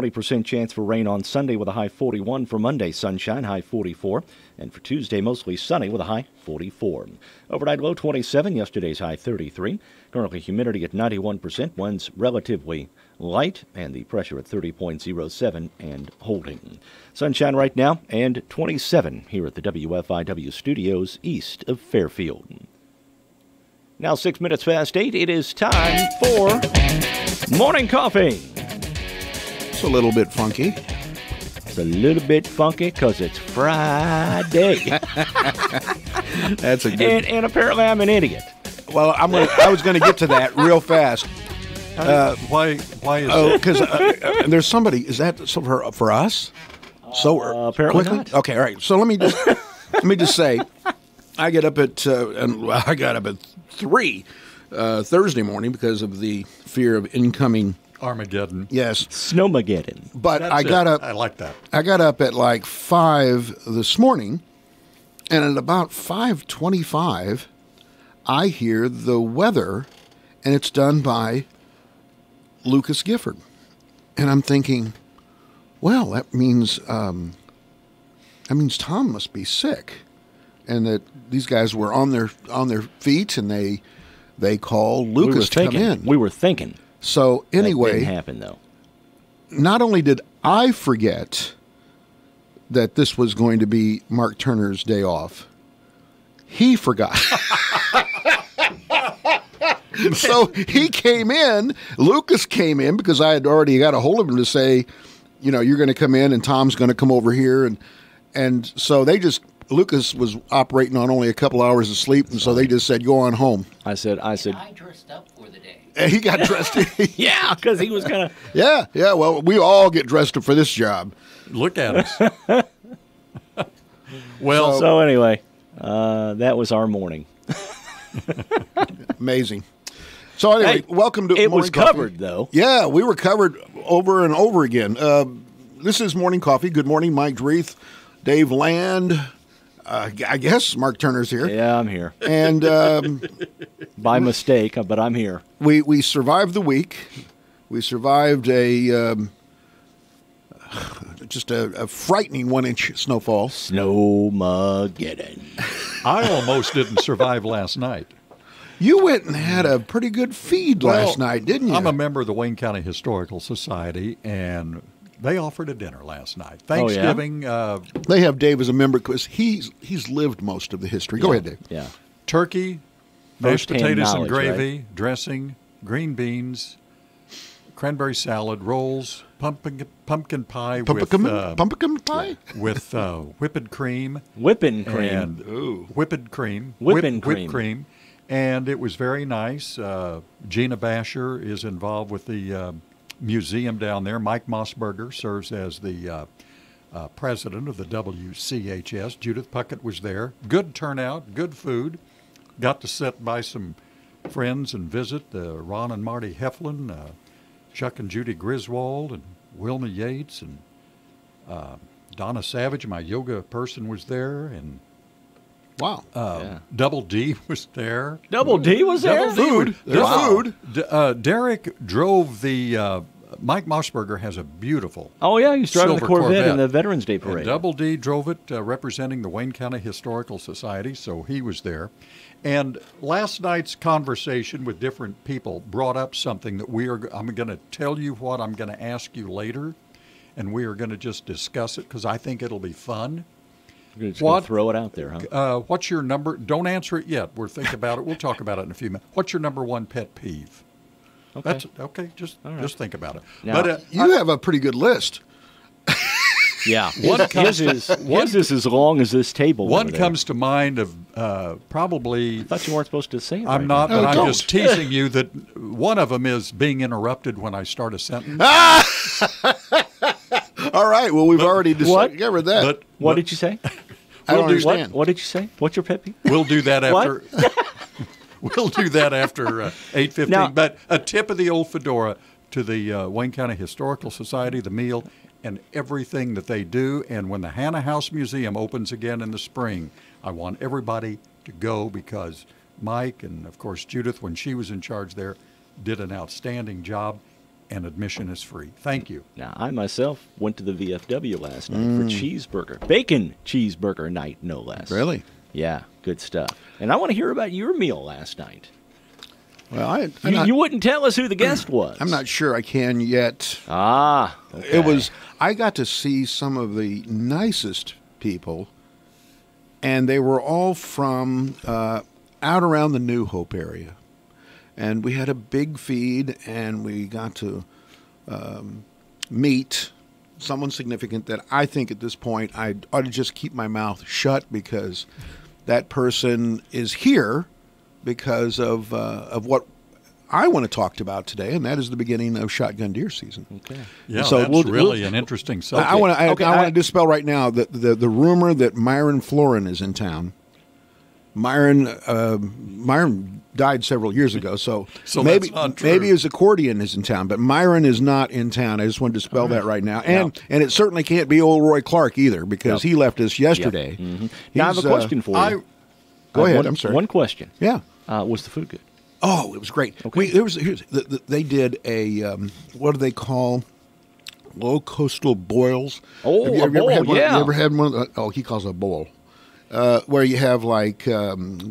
20% chance for rain on Sunday with a high 41. For Monday, sunshine, high 44. And for Tuesday, mostly sunny with a high 44. Overnight low 27, yesterday's high 33. Currently humidity at 91%, winds relatively light, and the pressure at 30.07 and holding. Sunshine right now and 27 here at the WFIW studios east of Fairfield. Now 6 minutes past 8, it is time for Morning Coffee. It's a little bit funky. It's a little bit funky because it's Friday. That's a good... And apparently I'm an idiot. Well, I was going to get to that real fast. Why is that? Because there's somebody. Is that for us? Apparently quickly? not. Okay, all right. So let me just say, I got up at 3 Thursday morning because of the fear of incoming Armageddon? Yes, Snowmageddon. But That's I got up. I like that. I got up at like 5 this morning, and at about 5:25, I hear the weather, and it's done by Lucas Gifford, and I'm thinking, well, that means Tom must be sick, and that these guys were on their feet, and they called Lucas to come in. We were thinking. So anyway, that didn't happen though. Not only did I forget that this was going to be Mark Turner's day off, he forgot. So he came in, Lucas came in, because I had already got a hold of him to say, you're going to come in and Tom's going to come over here. And so Lucas was operating on only a couple hours of sleep, and so they just said, go on home. I said. I dressed up for the day. And he got dressed. Yeah, because he was going to. Yeah, well, we all get dressed up for this job. Look at us. Well, so anyway, that was our morning. Amazing. So anyway, Hey, welcome to It Morning was Coffee. covered, though. Yeah, we were covered over and over again. This is Morning Coffee. Good morning, Mike Dreeth, Dave Land. I guess Mark Turner's here. Yeah, I'm here. And by mistake, but I'm here. we survived the week. We survived just a frightening 1-inch snowfall. Snowmageddon. I almost didn't survive last night. You went and had a pretty good feed last night, didn't you? I'm a member of the Wayne County Historical Society, and they offered a dinner last night. Thanksgiving. They have Dave as a member because he's lived most of the history. Go ahead, Dave. Yeah. Turkey, mashed First-hand potatoes and knowledge, gravy, right? dressing, green beans, cranberry salad, rolls, pumpkin pie Pumpkin pie? with whipped cream. Whipping cream. And whipped cream. Whipping Whipped cream. cream. And it was very nice. Gina Basher is involved with the museum down there. Mike Mossberger serves as the president of the WCHS. Judith Puckett was there. Good turnout, good food. Got to sit by some friends and visit Ron and Marty Heflin, Chuck and Judy Griswold, and Wilma Yates, and Donna Savage, my yoga person, was there, and Wow. Double D was there. Double D was there? Food. There's food. Derek drove the Mike Mossberger has a beautiful Oh, yeah, he's driving the silver Corvette in the Veterans Day And Parade. Double D drove it representing the Wayne County Historical Society, so he was there. And last night's conversation with different people brought up something that I'm going to tell you what I'm going to ask you later, and we are going to just discuss it because I think it'll be fun. We're just going to throw it out there, huh? What's your number? Don't answer it yet. We're thinking about it. We'll talk about it in a few minutes. What's your number one pet peeve? Okay. That's okay. Just think about it. Now, But You have a pretty good list. yeah. His is as long as this table. one over there. comes to mind of probably. I thought you weren't supposed to say it. I'm right not, now. but I'm don't. just teasing you that one of them is being interrupted when I start a sentence. All right. Well, we've already What? covered that. But What did you say? I don't we'll do- understand. What did you say? What's your pet peeve? We'll do that What? after. We'll do that after 8:15. Now- But a tip of the old fedora to the Wayne County Historical Society, the meal, and everything that they do. And when the Hannah House Museum opens again in the spring, I want everybody to go because Mike and, of course, Judith, when she was in charge there, did an outstanding job. and admission is free. Thank you. Now, I myself went to the VFW last night for cheeseburger. Bacon cheeseburger night, no less. Really? Yeah, good stuff. And I want to hear about your meal last night. Well, You wouldn't tell us who the guest was. I'm not sure I can yet. Ah, okay. I got to see some of the nicest people, and they were all from out around the New Hope area. And we had a big feed, and we got to meet someone significant that I think at this point I ought to just keep my mouth shut, because that person is here because of what I want to talk about today, and that is the beginning of shotgun deer season. Okay. Yeah, So that's really an interesting subject. I want to dispel right now that the rumor that Myron Florin is in town. Myron died several years ago, so maybe his accordion is in town, but Myron is not in town. I just wanted to dispel that right now, and it certainly can't be old Roy Clark either, because he left us yesterday. Mm-hmm. Now I have a question for you. Go ahead. I'm sorry. One question. Yeah. Was the food good? Oh, it was great. Okay. They did a what do they call low coastal boils? Oh, have you ever bowl, had one? yeah. You ever had one? He calls it a bowl. Where you have like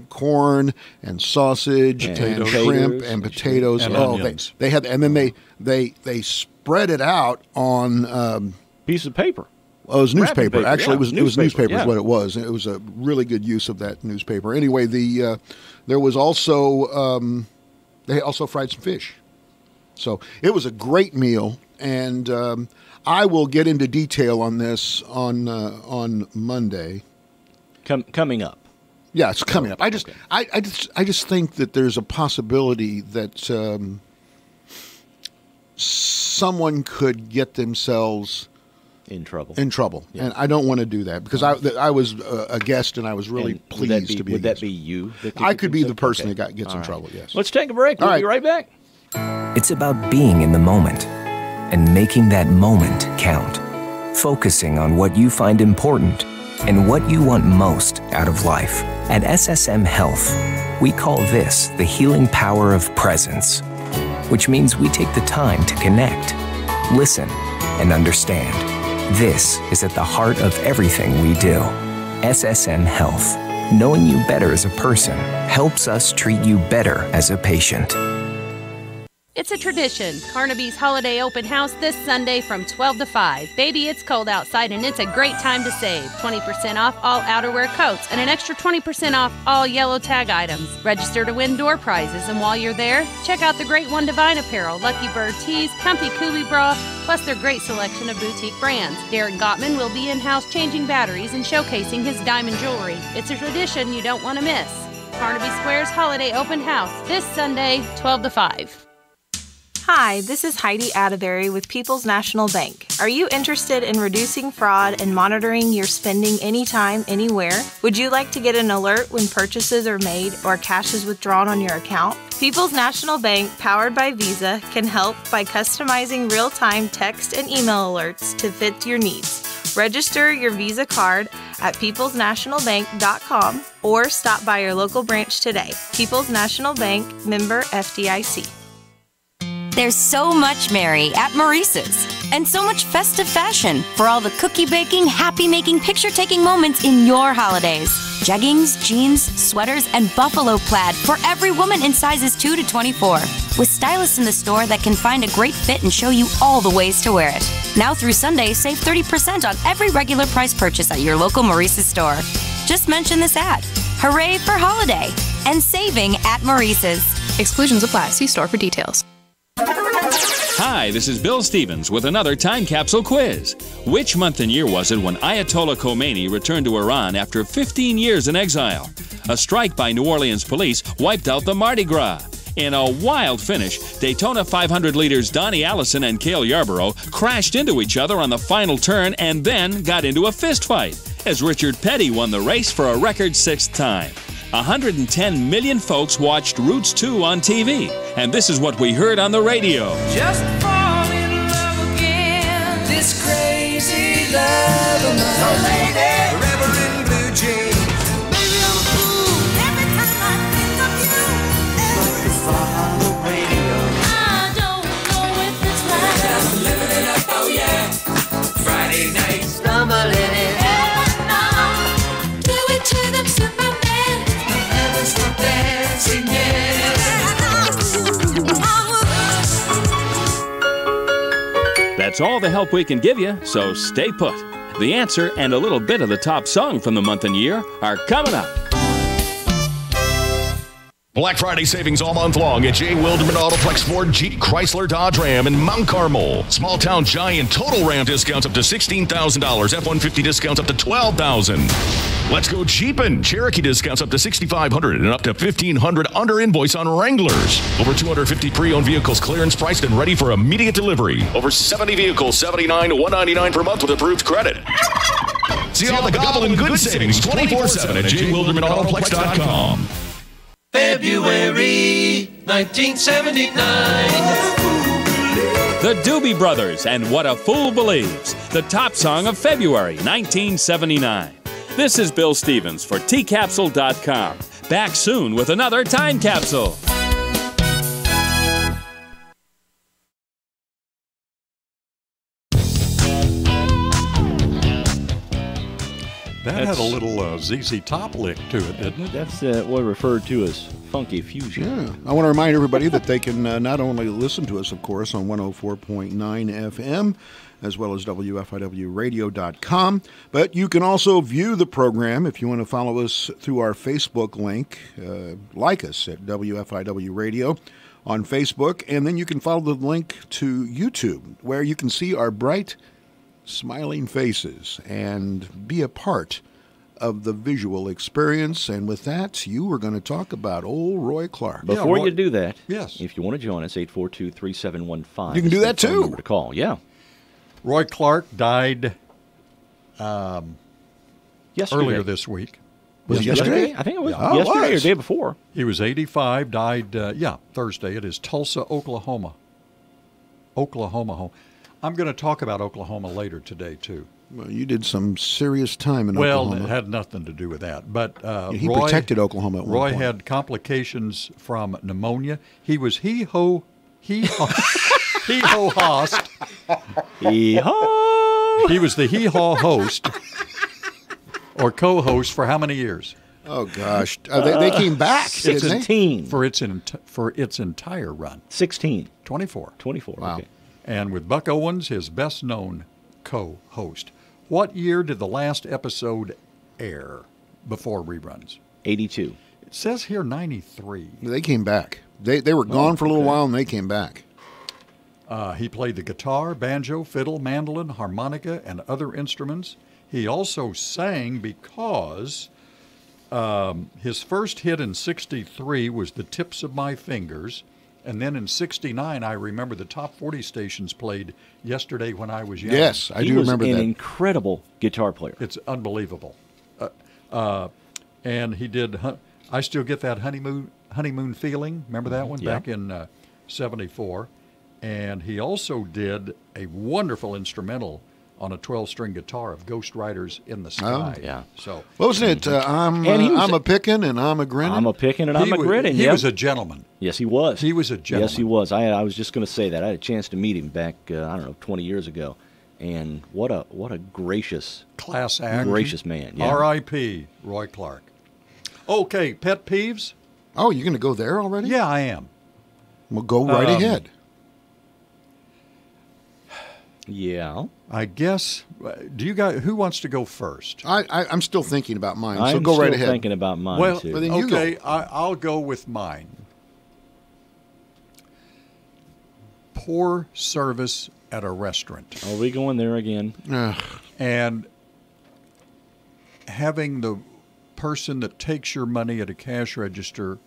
corn and sausage and shrimp and potatoes and onions. They had, and then they spread it out on Piece of paper. well, it was newspaper. paper, Actually, yeah. it was newspaper Yeah. is what it was. It was a really good use of that newspaper. Anyway, there was also they also fried some fish. So it was a great meal, and I will get into detail on this on Monday. Coming up. Yeah, it's coming up. I just think that there's a possibility that someone could get themselves In trouble. Yeah. And I don't want to do that, because I was a guest, and I was really And pleased to be. Would that be you? I could be the person that gets in trouble. Yes. Let's take a break. We'll be right back. It's about being in the moment and making that moment count. Focusing on what you find important and what you want most out of life. At SSM Health, we call this the healing power of presence, which means we take the time to connect, listen, and understand. This is at the heart of everything we do. SSM Health. Knowing you better as a person helps us treat you better as a patient. It's a tradition. Carnaby's Holiday Open House this Sunday from 12 to 5. Baby, it's cold outside and it's a great time to save. 20% off all outerwear coats and an extra 20% off all yellow tag items. Register to win door prizes, and while you're there, check out the Great One Divine apparel, Lucky Bird tees, Comfy Coolie bra, plus their great selection of boutique brands. Derek Gottman will be in-house changing batteries and showcasing his diamond jewelry. It's a tradition you don't want to miss. Carnaby Square's Holiday Open House this Sunday, 12 to 5. Hi, this is Heidi Atterbury with People's National Bank. Are you interested in reducing fraud and monitoring your spending anytime, anywhere? Would you like to get an alert when purchases are made or cash is withdrawn on your account? People's National Bank, powered by Visa, can help by customizing real-time text and email alerts to fit your needs. Register your Visa card at peoplesnationalbank.com or stop by your local branch today. People's National Bank, member FDIC. There's so much merry at Maurice's, and so much festive fashion for all the cookie baking, happy making, picture taking moments in your holidays. Jeggings, jeans, sweaters, and buffalo plaid for every woman in sizes 2 to 24. With stylists in the store that can find a great fit and show you all the ways to wear it. Now through Sunday, save 30% on every regular price purchase at your local Maurice's store. Just mention this ad. Hooray for holiday and saving at Maurice's. Exclusions apply. See store for details. Hi, this is Bill Stevens with another time capsule quiz. Which month and year was it when Ayatollah Khomeini returned to Iran after 15 years in exile? A strike by New Orleans police wiped out the Mardi Gras. In a wild finish, Daytona 500 leaders Donnie Allison and Cale Yarborough crashed into each other on the final turn and then got into a fistfight as Richard Petty won the race for a record 6th time. 110 million folks watched Roots 2 on TV, and this is what we heard on the radio. Just fall in love again, this crazy love of mine. So lady, forever in blue jeans. Baby, I'm a fool every time I think of you. But it's on the radio. I don't know if it's right. That's all the help we can give you, so stay put. The answer and a little bit of the top song from the month and year are coming up. Black Friday savings all month long at J. Wilderman Autoplex Ford, Jeep, Chrysler, Dodge, Ram, and Mount Carmel. Small town giant total Ram discounts up to $16,000. F-150 discounts up to $12,000. Let's go Jeepin'. Cherokee discounts up to $6,500 and up to $1,500 under invoice on Wranglers. Over 250 pre-owned vehicles clearance priced and ready for immediate delivery. Over 70 vehicles, $79 to $199 per month with approved credit. See all the gobbling good savings 24/7 at jwildermanautoplex.com. February 1979. The Doobie Brothers and What a Fool Believes, the top song of February 1979. This is Bill Stevens for tcapsule.com. Back soon with another Time Capsule. That had a little ZZ Top lick to it, didn't it? That's what referred to as funky fusion. Yeah. I want to remind everybody that they can not only listen to us, of course, on 104.9 FM, as well as WFIWradio.com, but you can also view the program if you want to follow us through our Facebook link. Like us at WFIW Radio on Facebook, and then you can follow the link to YouTube, where you can see our bright, smiling faces and be a part of the visual experience. And with that, you were going to talk about old Roy Clark. Before you do that, yes, if you want to join us, 842-3715. You can do that too. Number to call, yeah. Roy Clark died yesterday. Earlier this week. Was it yesterday? I think it was yesterday or day before. He was 85, died, Thursday at his Tulsa, Oklahoma home. I'm going to talk about Oklahoma later today, too. Well, you did some serious time in Oklahoma. Well, it had nothing to do with that. But he protected Oklahoma at one Roy point. had complications from pneumonia. He was hee-ho host. Hee-haw! He was the hee-haw host or co-host for how many years? Oh, gosh. They came back, didn't they? 16. For its entire run. 16. 24. 24, wow. Okay. And with Buck Owens, his best-known co-host. What year did the last episode air before reruns? 82. It says here 93. They came back. They were gone for a little while, and they came back. He played the guitar, banjo, fiddle, mandolin, harmonica, and other instruments. He also sang because his first hit in 63 was The Tips of My Fingers. And then in 69, I remember the top 40 stations played Yesterday When I Was Young. Yes, I do remember that. He was an incredible guitar player. It's unbelievable. And he did, I Still Get That Honeymoon Feeling. Remember that one? Yeah. Back in 74. And he also did a wonderful instrumental on a 12-string guitar of Ghost Riders in the Sky. Oh, yeah. So, wasn't it? I'm a pickin' and I'm a grinnin'. I'm a pickin' and I'm a grinnin'. He was a gentleman. Yes, he was. He was a gentleman. Yes, he was. I was just going to say that. I had a chance to meet him back, 20 years ago. And what a gracious, class act, gracious man. Yeah. R.I.P. Roy Clark. Okay, pet peeves. Oh, you're going to go there already? Yeah, I am. Well, go right ahead. Yeah. I guess. Do you guys? Who wants to go first? I'm still thinking about mine. So I'm go right ahead. thinking about mine well, too. Well, then you okay, go. I'll go with mine. Poor service at a restaurant. Are we going there again? And having the person that takes your money at a cash register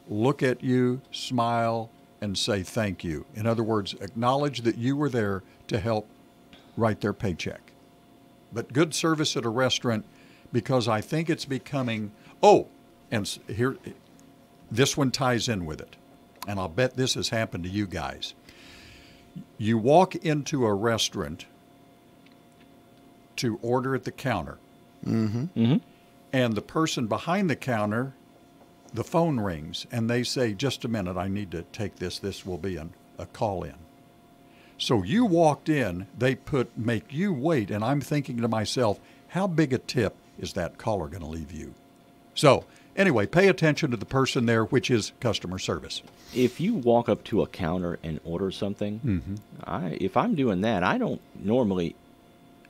look at you, smile, and say thank you. In other words, acknowledge that you were there to help write their paycheck. But good service at a restaurant, because I think it's becoming, and here, this one ties in with it. And I'll bet this has happened to you guys. You walk into a restaurant to order at the counter. Mm-hmm. Mm-hmm. And the person behind the counter, the phone rings, and they say, just a minute, I need to take this. This will be a call-in. So you walked in, they make you wait, and I'm thinking to myself, how big a tip is that caller going to leave you? So anyway, pay attention to the person there, which is customer service. If you walk up to a counter and order something, if I'm doing that, I don't normally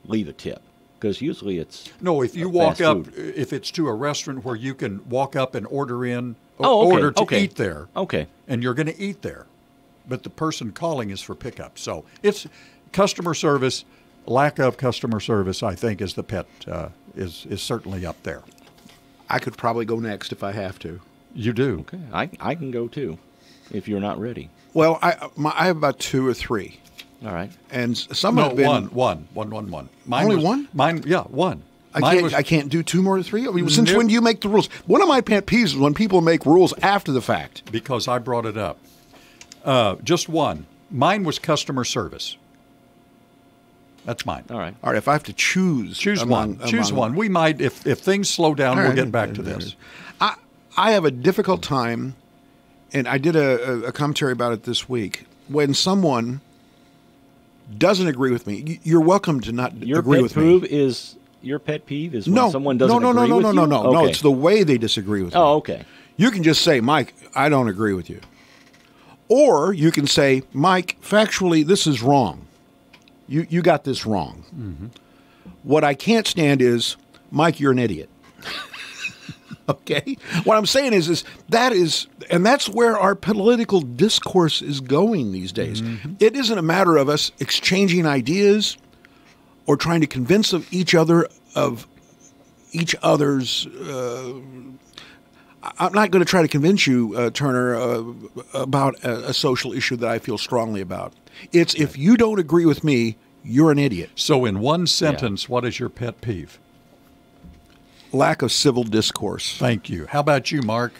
leave a tip because usually it's no. If you walk up, if it's to a restaurant where you can walk up and order in, order to eat there, and you're going to eat there, but the person calling is for pickup. So it's customer service. Lack of customer service, I think, is the pet is certainly up there. I could probably go next if I have to. You do. Okay, I can go too, if you're not ready. Well, I have about 2 or 3. All right. And some have been one. Mine only was, one. Mine, yeah, one. I can't do 2 more than 3. I mean, since when do you make the rules? One of my pet peeves is when people make rules after the fact. Because I brought it up. Just one. Mine was customer service. That's mine. All right. All right. If I have to choose one. We might, if things slow down, we'll get back to this. I have a difficult time, and I did a commentary about it this week. When someone doesn't agree with me, you're welcome to not agree with me. Your pet peeve is when someone doesn't agree with you? No. It's the way they disagree with me. Oh, okay. You can just say, Mike, I don't agree with you. Or you can say, Mike, factually, this is wrong. You got this wrong. Mm-hmm. What I can't stand is, Mike, you're an idiot. Okay? What I'm saying is and that's where our political discourse is going these days. Mm-hmm. It isn't a matter of us exchanging ideas or trying to convince each other of each other's. I'm not going to try to convince you, Turner, about a social issue that I feel strongly about. It's if you don't agree with me, you're an idiot. So in one sentence, what is your pet peeve? Lack of civil discourse. Thank you. How about you, Mark?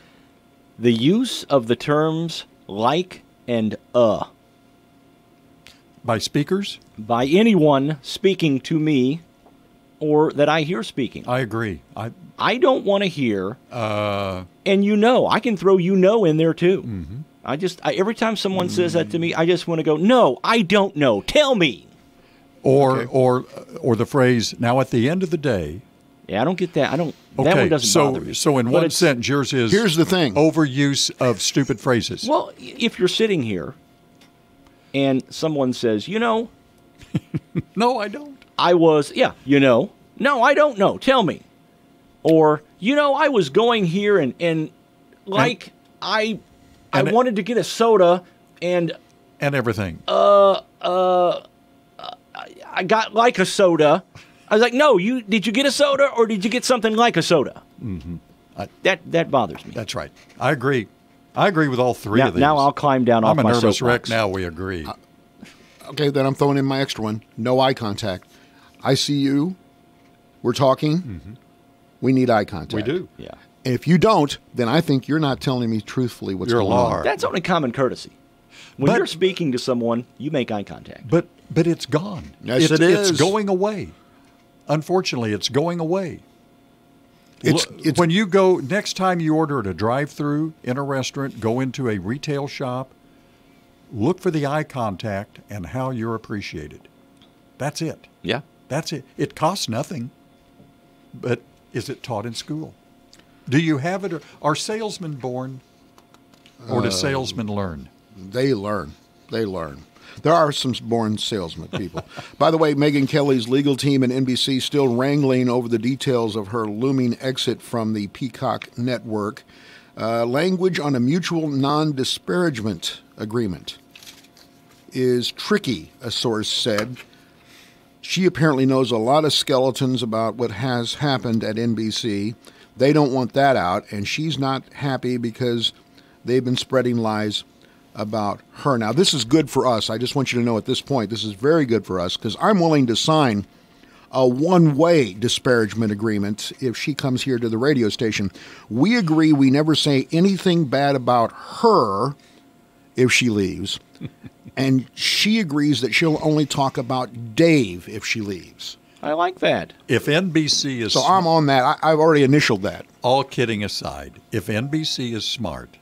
The use of the terms like and By speakers? By anyone speaking to me or that I hear speaking. I agree. I don't want to hear, and I can throw in there too. Mm-hmm. Every time someone says that to me, I just want to go, no, I don't know. Tell me. Or the phrase, now at the end of the day. Yeah, I don't get that. That one doesn't bother me. So in one sentence, yours is here's the thing. Overuse of stupid phrases. Well, if you're sitting here and someone says, No, I don't. No, I don't know. Tell me. Or, I was going here and I wanted to get a soda and everything. I got like a soda. I was like, no, did you get a soda or did you get something like a soda? Mm-hmm. That bothers me. That's right. I agree. I agree with all three of these. Now I'll climb down off my soapbox. I'm a nervous wreck now. We agree. Okay, then I'm throwing in my extra one. No eye contact. I see you. We're talking. Mm-hmm. We need eye contact. We do. Yeah. And if you don't, then I think you're not telling me truthfully what's going on. That's only common courtesy. When you're speaking to someone, you make eye contact. But it's gone. Yes, it is. It's going away. Unfortunately, it's going away. It's when you go, next time you order at a drive-thru in a restaurant, go into a retail shop, look for the eye contact and how you're appreciated. That's it. Yeah. That's it. It costs nothing, but is it taught in school? Do you have it? Are salesmen born, or do salesmen learn? They learn. There are some born salesmen people. By the way, Megyn Kelly's legal team and NBC still wrangling over the details of her looming exit from the Peacock network. Language on a mutual non-disparagement agreement is tricky, a source said. She apparently knows a lot of skeletons about what has happened at NBC. They don't want that out, and she's not happy because they've been spreading lies about her. Now, this is good for us. I just want you to know at this point, this is very good for us because I'm willing to sign a one-way disparagement agreement if she comes here to the radio station. We agree we never say anything bad about her if she leaves. And she agrees that she'll only talk about Dave if she leaves. I like that. If NBC is... So I'm on that. I've already initialed that. All kidding aside, if NBC is smart,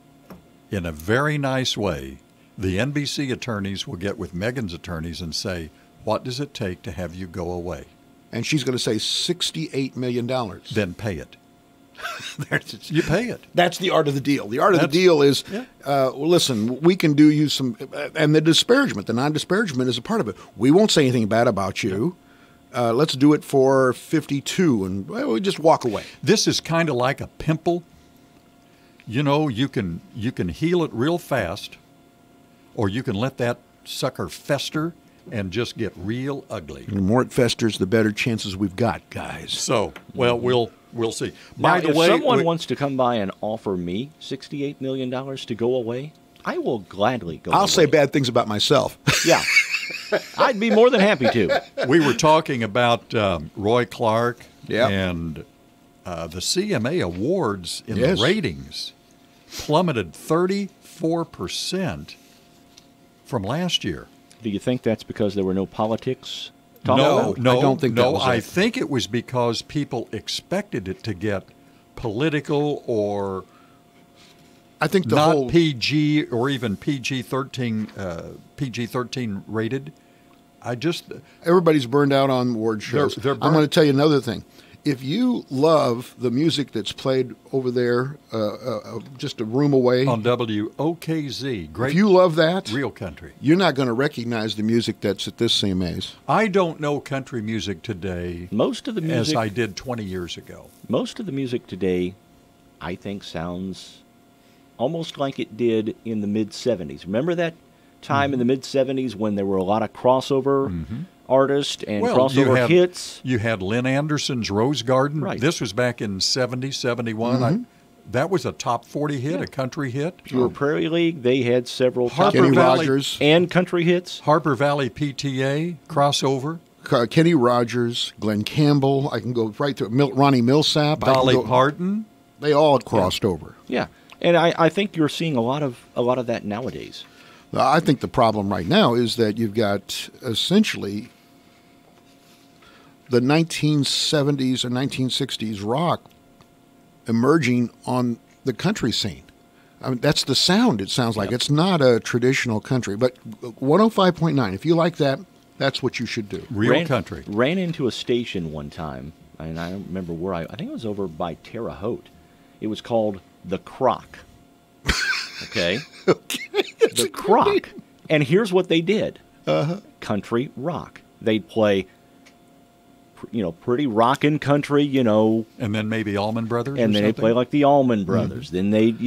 in a very nice way, the NBC attorneys will get with Megyn's attorneys and say, what does it take to have you go away? And she's going to say $68 million. Then pay it. You pay it. That's the art of the deal. The art of the deal is, listen, we can do you some, and the disparagement, the non-disparagement is a part of it. We won't say anything bad about you. Let's do it for 52, and we just walk away. This is kind of like a pimple. You know, you can heal it real fast, or you can let that sucker fester and just get real ugly. The more it festers, the better chances we've got, guys. So, well, we'll see. Now, By the if way, someone wants to come by and offer me $68 million to go away, I will gladly go away. I'll say bad things about myself. Yeah. I'd be more than happy to. We were talking about Roy Clark Yep. and the CMA awards in Yes. the ratings plummeted 34% from last year. Do you think that's because there were no politics talked No, about? no, I don't think that no. was I it. think it was because people expected it to get political or I think the not whole PG or even PG-13 rated. everybody's burned out on award shows. They're I'm going to tell you another thing. If you love the music that's played over there, just a room away, on WOKZ, great. if you love that, real country, you're not going to recognize the music that's at this CMA's. I don't know country music today Most of the music, as I did 20 years ago. most of the music today, I think, sounds almost like it did in the mid-'70s. Remember that time in the mid-'70s when there were a lot of crossover artists and crossover hits? You had Lynn Anderson's Rose Garden. Right. This was back in 70, 71. That was a top 40 hit, a country hit. Pure Prairie League, they had several top Kenny 40 Rogers. and country hits. Harper Valley PTA, crossover. Kenny Rogers, Glenn Campbell. I can go right through Ronnie Millsap. Dolly Parton. They all crossed over. Yeah, and I think you're seeing a lot of that nowadays. I think the problem right now is that you've got essentially the 1970s or 1960s rock emerging on the country scene. I mean, that's the sound it sounds like. It's not a traditional country, but 105.9, if you like that, that's what you should do. Real country. Ran into a station one time, and I don't remember where I think it was over by Terre Haute. It was called The Croc. Okay? The Croc. And here's what they did. Country rock. They'd play, pretty rockin' country, And then maybe Allman Brothers and then they play like the Allman Brothers. Then they'd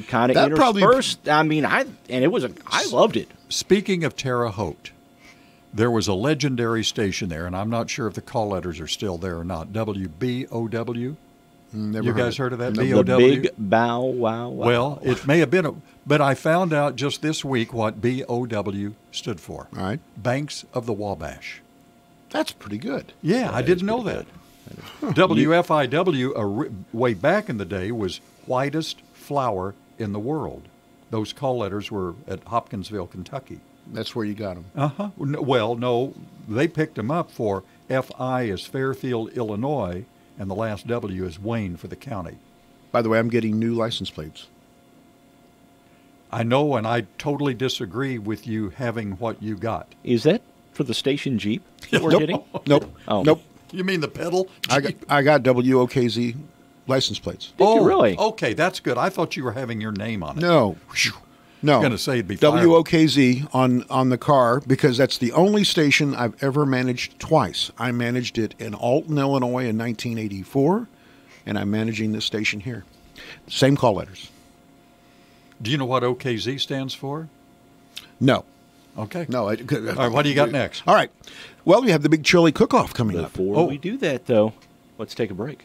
kind of That probably- intersperse. I loved it. Speaking of Terre Haute, there was a legendary station there, and I'm not sure if the call letters are still there or not. WBOW. Never You guys heard of that? The BOW? Big Bow Wow. Well, it may have been, but I found out just this week what BOW stood for. All right. Banks of the Wabash. That's pretty good. Yeah, I didn't know that. WFIW, way back in the day, was whitest flower in the world. Those call letters were at Hopkinsville, Kentucky. That's where you got them. Uh-huh. Well, no, they picked them up for FI is Fairfield, Illinois, and the last W is Wayne for the county. By the way, I'm getting new license plates. I know, and I totally disagree with you having what you got. Is that for the station Jeep that we're getting? Nope. Oh. Nope. You mean the pedal? I got WOKZ license plates. Did you really? Okay, that's good. I thought you were having your name on it. No. No. I was going to say it'd be fire. WOKZ on the car because that's the only station I've ever managed twice. I managed it in Alton, Illinois in 1984, and I'm managing this station here. Same call letters. Do you know what OKZ stands for? No. Okay. No. All right, what do you got next? All right. Well, we have the big chili cook-off coming up. Before we do that, though, let's take a break.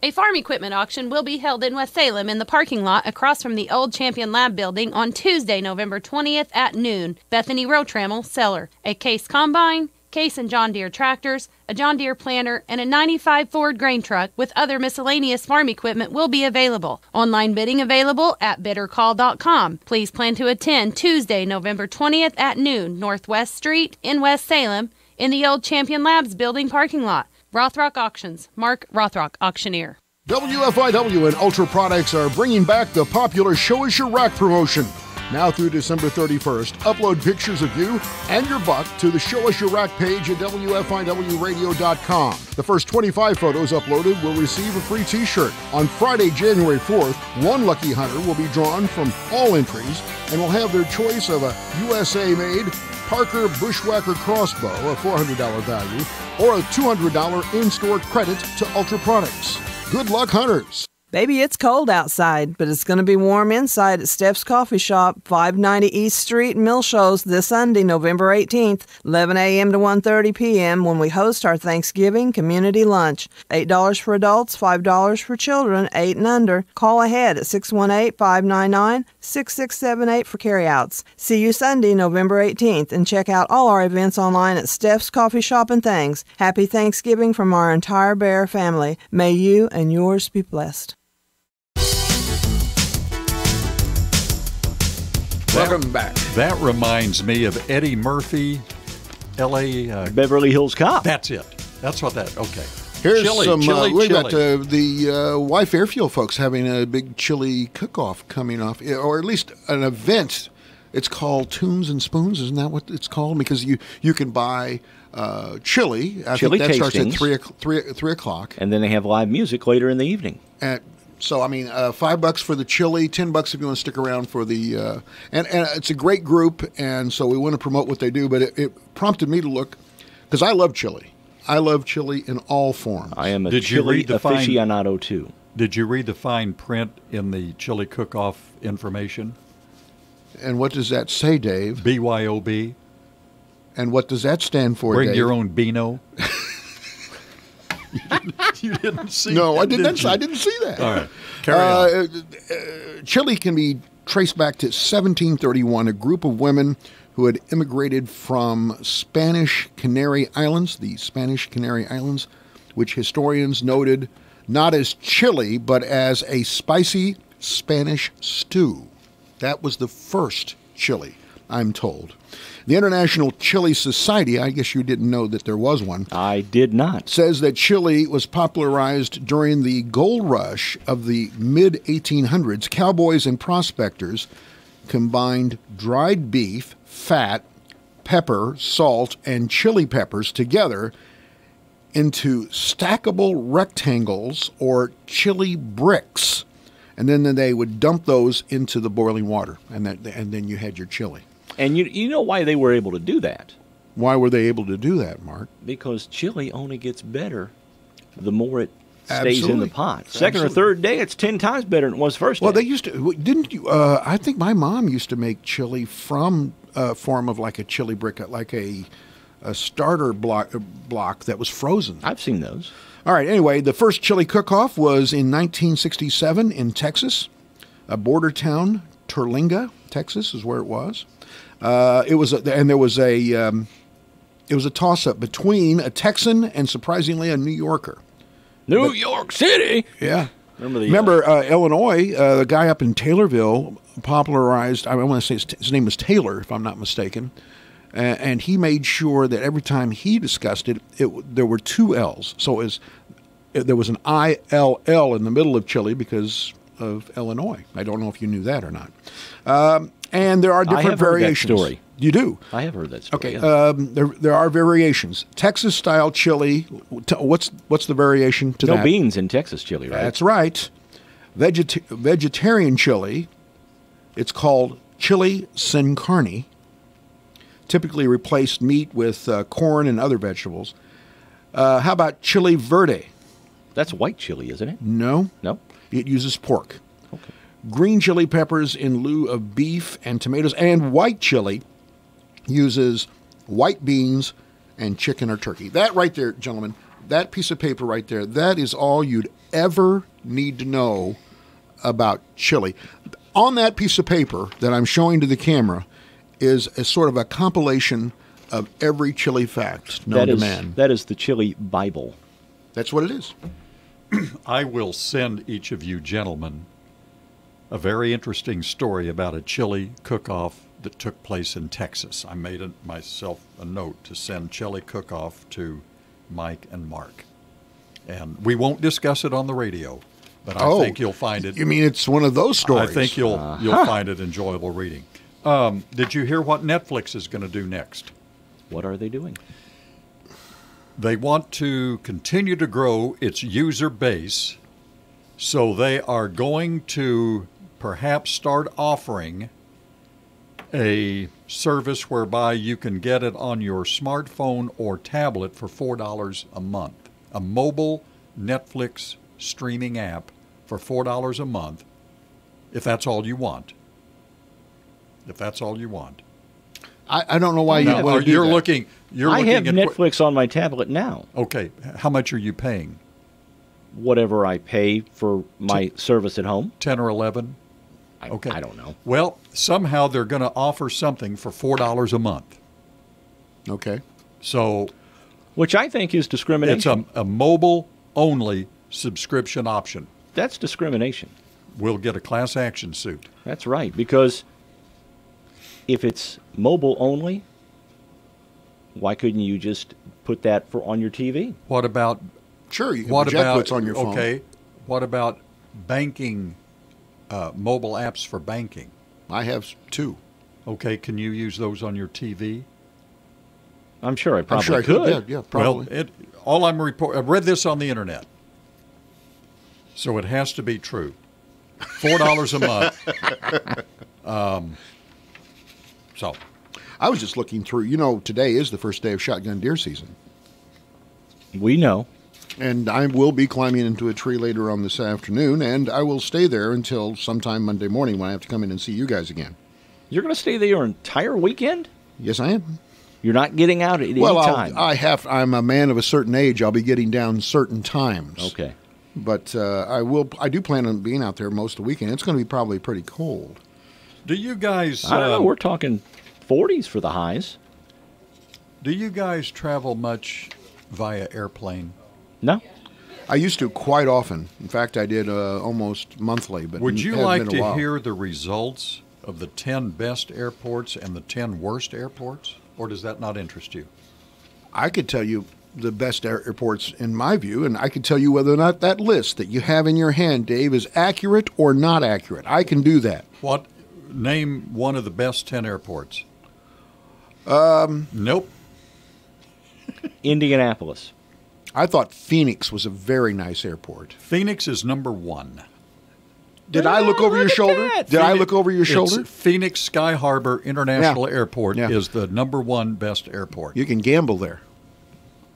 A farm equipment auction will be held in West Salem in the parking lot across from the old Champion Lab building on Tuesday, November 20th at noon. Bethany Row Trammell Seller, a Case Combine, Case and John Deere tractors, a John Deere planter, and a 95 Ford grain truck with other miscellaneous farm equipment will be available. Online bidding available at biddercall.com. Please plan to attend Tuesday, November 20th at noon, Northwest Street in West Salem in the old Champion Labs building parking lot. Rothrock Auctions, Mark Rothrock, auctioneer. WFIW and Ultra Products are bringing back the popular Show Us Your Rock promotion. Now through December 31st, upload pictures of you and your buck to the Show Us Your Rack page at WFIWradio.com. The first 25 photos uploaded will receive a free t-shirt. On Friday, January 4th, one lucky hunter will be drawn from all entries and will have their choice of a USA-made Parker Bushwhacker crossbow, a $400 value, or a $200 in-store credit to Ultra Products. Good luck, hunters! Baby, it's cold outside, but it's going to be warm inside at Steph's Coffee Shop, 590 East Street in Milshows this Sunday, November 18th, 11 a.m. to 1:30 p.m. when we host our Thanksgiving community lunch. $8 for adults, $5 for children, 8 and under. Call ahead at 618-599-6678 for carryouts. See you Sunday, November 18th, and check out all our events online at Steph's Coffee Shop and Things. Happy Thanksgiving from our entire Bear family. May you and yours be blessed. Welcome back. That reminds me of Eddie Murphy, L.A. Beverly Hills Cop. That's it. That's what that. Okay. Here's chili, some. We've got chili. the Wife Airfield folks having a big chili cook-off coming off, or at least an event. It's called Tunes and Spoons. Isn't that what it's called? Because you can buy chili. I Chili think that starts at tastings. 3 o'clock. And then they have live music later in the evening. So, I mean, $5 for the chili, $10 if you want to stick around for the, and it's a great group, and so we want to promote what they do, but it prompted me to look, because I love chili. I love chili in all forms. I am a chili aficionado, too. Did you read the fine print in the chili cook-off information? And what does that say, Dave? BYOB. And what does that stand for, Bring Dave? your own Beano. You didn't see No, that, I didn't. did you? I didn't see that. All right, carry on. Chili can be traced back to 1731. A group of women who had immigrated from Spanish Canary Islands, the Spanish Canary Islands, which historians noted not as chili but as a spicy Spanish stew. That was the first chili, I'm told. The International Chili Society, I guess you didn't know that there was one. I did not. Says that chili was popularized during the gold rush of the mid-1800s. Cowboys and prospectors combined dried beef, fat, pepper, salt, and chili peppers together into stackable rectangles or chili bricks. And then they would dump those into the boiling water, and then you had your chili. And you know why they were able to do that? Why were they able to do that, Mark? Because chili only gets better the more it stays in the pot. Second Absolutely. or third day, it's 10 times better than it was first Well, day. they used to, didn't you? I think my mom used to make chili from form of like a chili brick, like a starter block that was frozen. I've seen those. All right, anyway, the first chili cook-off was in 1967 in Texas, a border town, Terlinga, Texas is where it was. It was a toss-up between a Texan and surprisingly a New Yorker. New York City. Yeah. Remember Illinois, the guy up in Taylorville popularized, I want to say his name was Taylor, if I'm not mistaken, and he made sure that every time he discussed it, there were 2 L's. So there was an I-L-L in the middle of chili because of Illinois. I don't know if you knew that or not. And there are different variations. Heard that story. You do? I have heard that story. Okay. Yeah. There are variations. Texas-style chili. What's the variation to that? No beans in Texas chili, right? That's right. Vegetarian chili. It's called chili sin carne. Typically replaced meat with corn and other vegetables. How about chili verde? That's white chili, isn't it? No. No? It uses pork. Okay. Green chili peppers in lieu of beef and tomatoes. And white chili uses white beans and chicken or turkey. That right there, gentlemen, that piece of paper right there, that is all you'd ever need to know about chili. On that piece of paper that I'm showing to the camera is a sort of a compilation of every chili fact known to man. That is the chili Bible. That's what it is. I will send each of you gentlemen a very interesting story about a chili cook-off that took place in Texas. I made myself a note to send chili cook-off to Mike and Mark. And we won't discuss it on the radio, but I think you'll find it. You mean it's one of those stories? I think you'll find it enjoyable reading. Did you hear what Netflix is going to do next? What are they doing? They want to continue to grow its user base, so they are going to perhaps start offering a service whereby you can get it on your smartphone or tablet for $4 a month. A mobile Netflix streaming app for $4 a month, if that's all you want. If that's all you want. I don't know why you want to do you're that. looking. I have Netflix on my tablet now. Okay, how much are you paying? Whatever I pay for my service at home. 10 or 11? Okay. I don't know. Well, somehow they're going to offer something for $4 a month. Okay. So, which I think is discrimination. It's a mobile-only subscription option. That's discrimination. We'll get a class action suit. That's right, because if it's mobile only, why couldn't you just put that on your TV? What about? Sure, you can project what's on your phone. Okay. What about banking? Mobile apps for banking. I have 2. Okay, can you use those on your TV? I'm sure I probably could. Yeah, probably. Well, I've read this on the internet, so it has to be true. $4 a month. So, I was just looking through. You know, today is the first day of shotgun deer season. We know. And I will be climbing into a tree later on this afternoon, and I will stay there until sometime Monday morning when I have to come in and see you guys again. You're going to stay there your entire weekend? Yes, I am. You're not getting out at any time? I'm a man of a certain age. I'll be getting down certain times. Okay. But I do plan on being out there most of the weekend. It's going to be probably pretty cold. Do you guys... I don't know. We're talking 40s for the highs. Do you guys travel much via airplane? No. I used to quite often. In fact, I did almost monthly. But would you like to hear the results of the 10 best airports and the 10 worst airports? Or does that not interest you? I could tell you the best airports in my view, and I could tell you whether or not that list that you have in your hand, Dave, is accurate or not accurate. I can do that. Name one of the best 10 airports. Nope. Indianapolis. I thought Phoenix was a very nice airport. Phoenix is number 1. Did I look over your shoulder? Did I look over your shoulder? Phoenix Sky Harbor International Airport is the number 1 best airport. You can gamble there.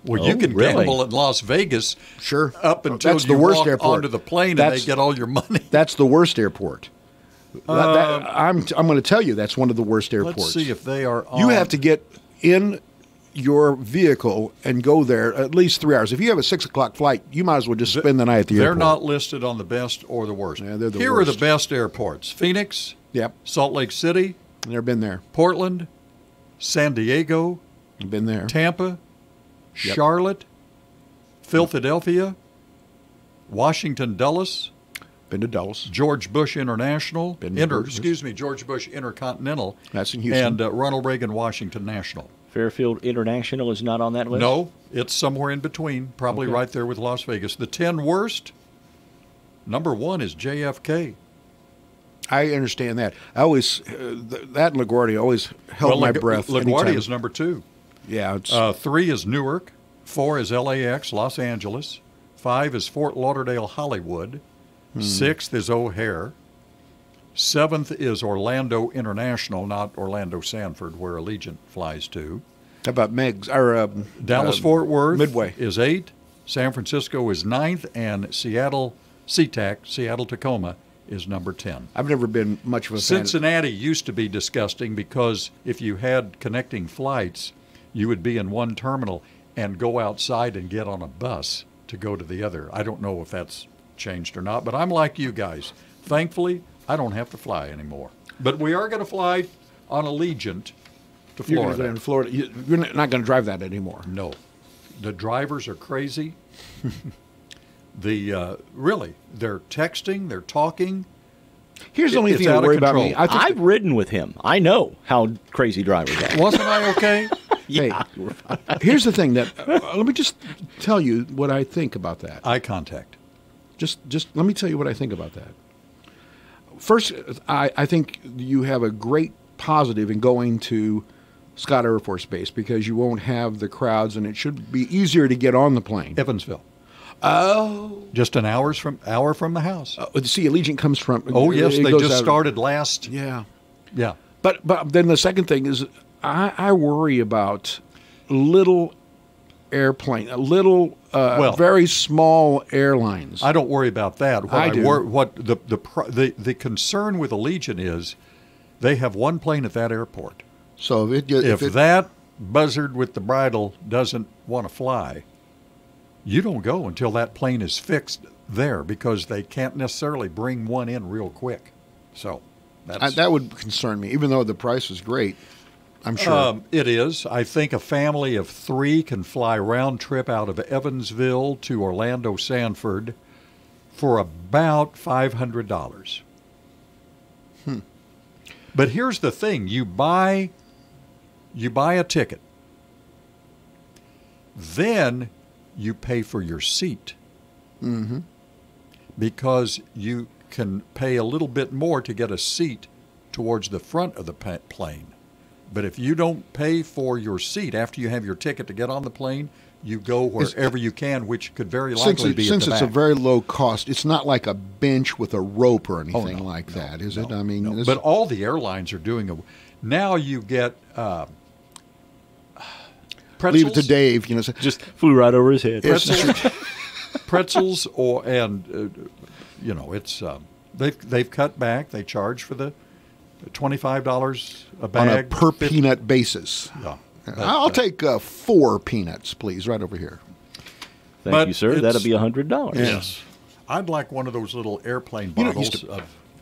Well, you can gamble in Las Vegas. Sure. Up until that's you the worst walk airport. onto the plane and they get all your money. That's the worst airport. I'm going to tell you that's one of the worst airports. Let's see if they are on. You have to get in your vehicle and go there at least 3 hours. If you have a 6 o'clock flight, you might as well just spend the night at the airport. They're not listed on the best or the worst. Yeah, they're the Here worst. are the best airports. Phoenix. Yep. Salt Lake City. Never been there. Portland. San Diego. Been there. Tampa. Yep. Charlotte. Philadelphia. Washington Dulles. Been to Dulles. George Bush International. Been George Bush Intercontinental. That's in Houston. And Ronald Reagan Washington National. Fairfield International is not on that list? No, it's somewhere in between, probably right there with Las Vegas. The 10 worst, number 1 is JFK. I understand that. I always, that and LaGuardia always held my breath. LaGuardia is number 2. Yeah. It's 3 is Newark. 4 is LAX, Los Angeles. 5 is Fort Lauderdale, Hollywood. 6th is O'Hare. 7th is Orlando International, not Orlando Sanford, where Allegiant flies to. How about Dallas-Fort Worth Midway is 8. San Francisco is 9th, and Seattle, SeaTac, Seattle-Tacoma, is number 10. I've never been much of a fan. Cincinnati used to be disgusting because if you had connecting flights, you would be in one terminal and go outside and get on a bus to go to the other. I don't know if that's changed or not, but I'm like you guys. Thankfully, I don't have to fly anymore. But we are going to fly on Allegiant to Florida. You're going to in Florida. You're not going to drive that anymore. No. The drivers are crazy. Really, they're texting, they're talking. Here's the only thing that worry about me. I've ridden with him. I know how crazy drivers are. Wasn't I okay? Yeah. Here's the thing that let me just tell you what I think about that. Eye contact. Just let me tell you what I think about that. First, I think you have a great positive in going to Scott Air Force Base because you won't have the crowds, and it should be easier to get on the plane. Evansville. Oh. Just an hour from the house. See, Allegiant comes from... Oh, yes, they just out, started last... Yeah. Yeah. But then the second thing is I worry about little very small airlines. I don't worry about that. What I do. What the concern with Allegiant is they have one plane at that airport. So if that buzzard with the bridle doesn't want to fly, you don't go until that plane is fixed there because they can't necessarily bring one in real quick. So that would concern me, even though the price is great. I'm sure. It is. I think a family of 3 can fly round trip out of Evansville to Orlando Sanford for about $500. But here's the thing. You buy a ticket. Then you pay for your seat. Mm-hmm. Because you can pay a little bit more to get a seat towards the front of the plane. But if you don't pay for your seat after you have your ticket to get on the plane, you go wherever you can, which could very likely be at the back. Since it's a very low cost, it's not like a bench with a rope or anything that, is it? I mean, but all the airlines are doing now you get pretzels. Leave it to Dave. Just flew right over his head. Pretzels, it's they've cut back. They charge for the $25 a bag on a per peanut basis. Yeah, I'll take 4 peanuts, please, right over here. Thank you, sir. That'll be $100. Yes, I'd like one of those little airplane bottles.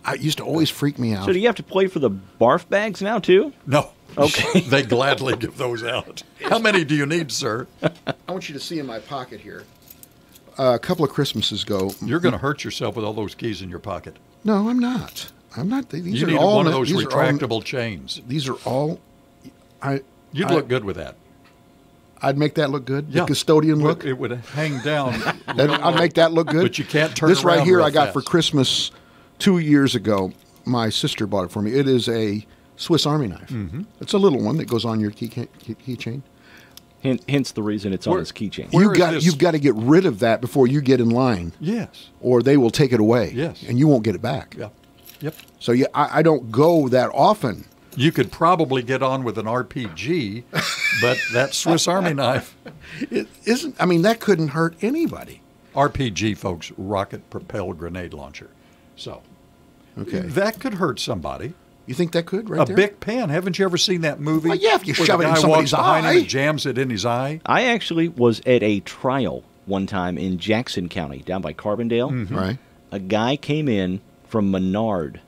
It used to always freak me out. So do you have to play for the barf bags now too? No. Okay. They gladly give those out. How many do you need, sir? I want you to see in my pocket here. A couple of Christmases ago. You're going to hurt yourself with all those keys in your pocket. No, I'm not. I'm not. These you are need all one of those retractable chains. These are all. You'd look good with that. I'd make that look good. Yeah. The custodian look. It would hang down. I'd make that look good. But you can't turn this right around here. real I got fast. for Christmas 2 years ago. My sister bought it for me. It is a Swiss Army knife. Mm-hmm. It's a little one that goes on your keychain. Hence the reason it's on his keychain. You've got to get rid of that before you get in line. Yes. Or they will take it away. Yes. And you won't get it back. Yeah. Yep. So I don't go that often. You could probably get on with an RPG, but that Swiss Army knife. It isn't. I mean, that couldn't hurt anybody. RPG, folks, rocket propelled grenade launcher. So, okay, that could hurt somebody. You think that could a Bic pen? Haven't you ever seen that movie? Well, yeah, if you shove it in somebody's behind eye. him and jams it in his eye. I actually was at a trial one time in Jackson County, down by Carbondale. Mm-hmm. Right. A guy came in from Menard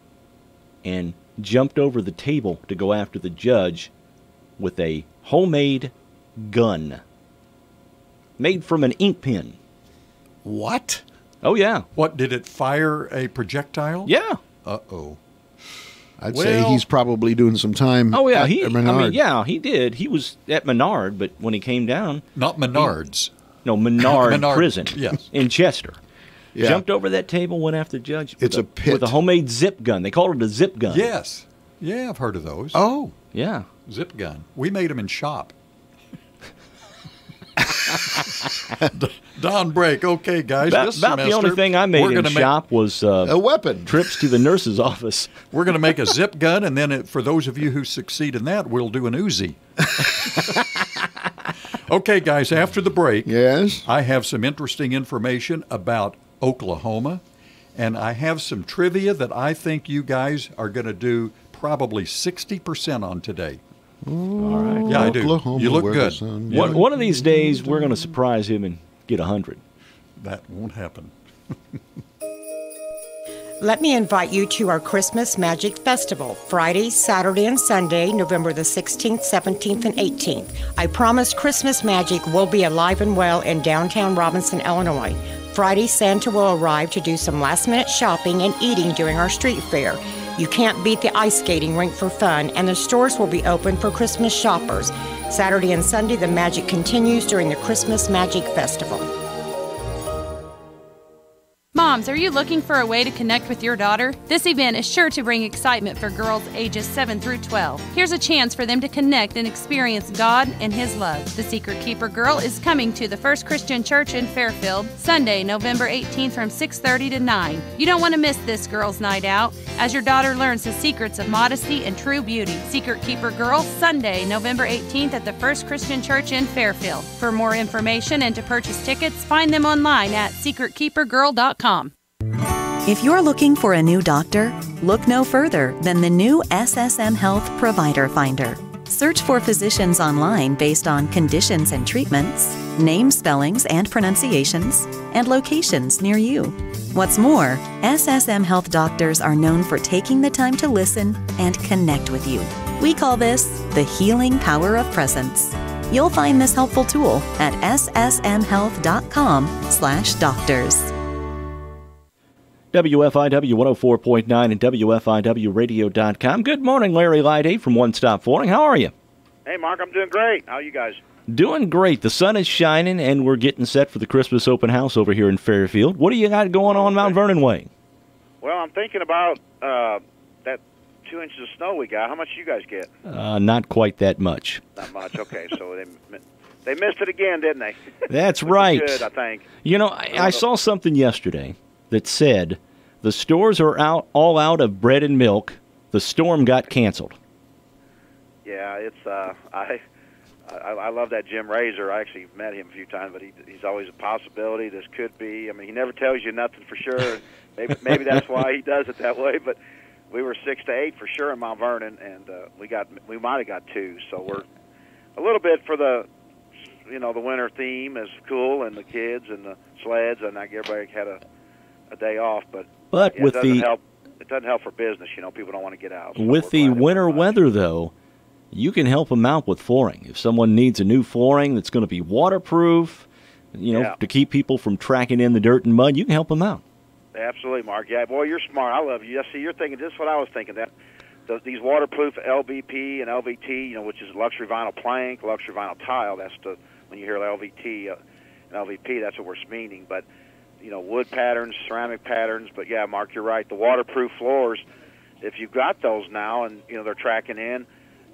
and jumped over the table to go after the judge with a homemade gun made from an ink pen. What? Oh, yeah. What, did it fire a projectile? Yeah. Uh-oh. I'd say he's probably doing some time. Oh, yeah. At Menard. He did. He was at Menard, but when he came down... Not Menards. Menard Prison yes. in Chester. Yeah. Jumped over that table, went after the judge. It's a pit. With a homemade zip gun. They called it a zip gun. Yes. Yeah, I've heard of those. Oh. Yeah. Zip gun. We made them in shop. Dawn break. Okay, guys. About the only thing I made in shop was a weapon. Trips to the nurse's office. We're going to make a zip gun, and then for those of you who succeed in that, we'll do an Uzi. Okay, guys, after the break, yes, I have some interesting information about Oklahoma, and I have some trivia that I think you guys are going to do probably 60% on today. All right. Yeah, I do. Oklahoma, you look where good. the sun- One of these days, we're going to surprise him and get 100. That won't happen. Let me invite you to our Christmas Magic Festival, Friday, Saturday, and Sunday, November the 16th, 17th, and 18th. I promise Christmas magic will be alive and well in downtown Robinson, Illinois. Friday, Santa will arrive to do some last-minute shopping and eating during our street fair. You can't beat the ice skating rink for fun, and the stores will be open for Christmas shoppers. Saturday and Sunday, the magic continues during the Christmas Magic Festival. Moms, are you looking for a way to connect with your daughter? This event is sure to bring excitement for girls ages 7 through 12. Here's a chance for them to connect and experience God and His love. The Secret Keeper Girl is coming to the First Christian Church in Fairfield, Sunday, November 18th from 6:30 to 9. You don't want to miss this girls' night out as your daughter learns the secrets of modesty and true beauty. Secret Keeper Girl, Sunday, November 18th at the First Christian Church in Fairfield. For more information and to purchase tickets, find them online at secretkeepergirl.com. If you're looking for a new doctor, look no further than the new SSM Health Provider Finder. Search for physicians online based on conditions and treatments, name spellings and pronunciations, and locations near you. What's more, SSM Health doctors are known for taking the time to listen and connect with you. We call this the healing power of presence. You'll find this helpful tool at ssmhealth.com/doctors. WFIW 104.9 and WFIWradio.com. Good morning, Larry Lyday from One Stop Flooring. How are you? Hey, Mark, I'm doing great. How are you guys? Doing great. The sun is shining, and we're getting set for the Christmas open house over here in Fairfield. What do you got going on Mount Vernon Way? Well, I'm thinking about that 2 inches of snow we got. How much you guys get? Not quite that much. Not much. Okay, so they missed it again, didn't they? That's right. Good, I think. You know, I saw something yesterday that said the stores are all out of bread and milk. The storm got canceled. Yeah, it's I love that Jim Razor. I actually met him a few times, but he's always a possibility. This could be. I mean, he never tells you nothing for sure. Maybe that's why he does it that way. But we were 6 to 8 for sure in Mount Vernon, and we might have got 2. So we're a little bit for the the winter theme is cool, and the kids and the sleds, and like everybody had a day off, but yeah, with it doesn't help for business. People don't want to get out. So with the winter weather, though, you can help them out with flooring. If someone needs a new flooring that's going to be waterproof, to keep people from tracking in the dirt and mud, you can help them out. Absolutely, Mark. Yeah, boy, you're smart. I love you. See, you're thinking just what I was thinking. That these waterproof LVP and LVT, which is luxury vinyl plank, luxury vinyl tile. That's when you hear LVT and LVP, that's what we're meaning. But wood patterns, ceramic patterns. But, yeah, Mark, you're right. The waterproof floors, if you've got those now and, they're tracking in,